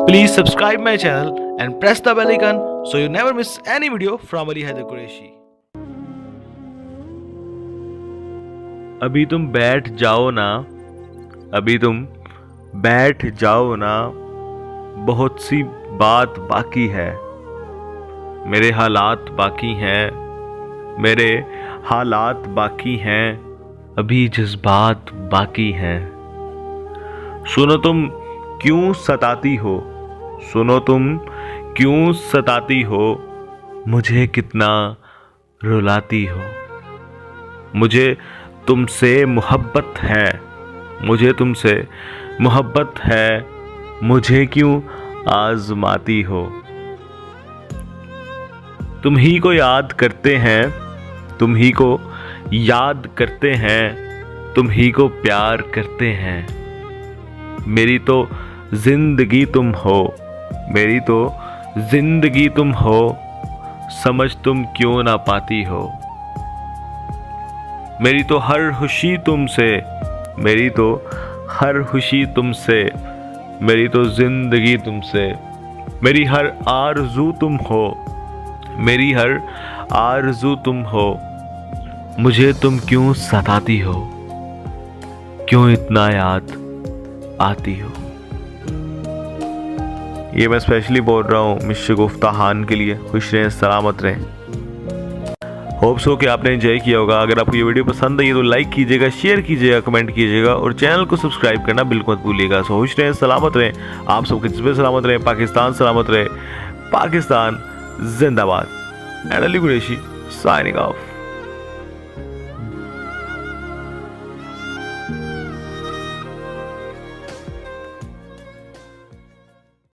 Please subscribe my channel and press the bell icon so you never miss any video from Ali Haider Qureshi. अभी तुम बैठ जाओ ना, अभी तुम बैठ जाओ ना, बहुत सी बात बाकी है, मेरे हालात बाकी हैं, मेरे हालात बाकी हैं, अभी जज्बात बाकी हैं। सुनो तुम क्यों सताती हो, सुनो तुम क्यों सताती हो, मुझे कितना रुलाती हो। मुझे तुमसे मोहब्बत है, मुझे तुमसे मोहब्बत है, मुझे क्यों आजमाती हो। तुम ही को याद करते हैं, तुम ही को याद करते हैं, तुम ही को प्यार करते हैं। मेरी तो जिंदगी तुम हो, मेरी तो जिंदगी तुम हो, समझ तुम क्यों ना पाती हो। मेरी तो हर खुशी तुमसे, मेरी तो हर खुशी तुमसे, मेरी तो जिंदगी तुमसे। मेरी हर आरज़ू तुम हो, मेरी हर आरज़ू तुम हो, मुझे तुम क्यों सताती हो, क्यों इतना याद आती हो। ये मैं स्पेशली बोल रहा हूँ मिस शगुफ्ता खान के लिए। खुश रहें, सलामत रहें। होप्स हो कि आपने एंजॉय किया होगा। अगर आपको ये वीडियो पसंद आई तो लाइक कीजिएगा, शेयर कीजिएगा, कमेंट कीजिएगा और चैनल को सब्सक्राइब करना बिल्कुल मत भूलिएगा। सो खुश रहें, सलामत रहें, आप सबके जज्बे सलामत रहें, पाकिस्तान सलामत रहे, पाकिस्तान जिंदाबाद। And Ali Qureshi signing off.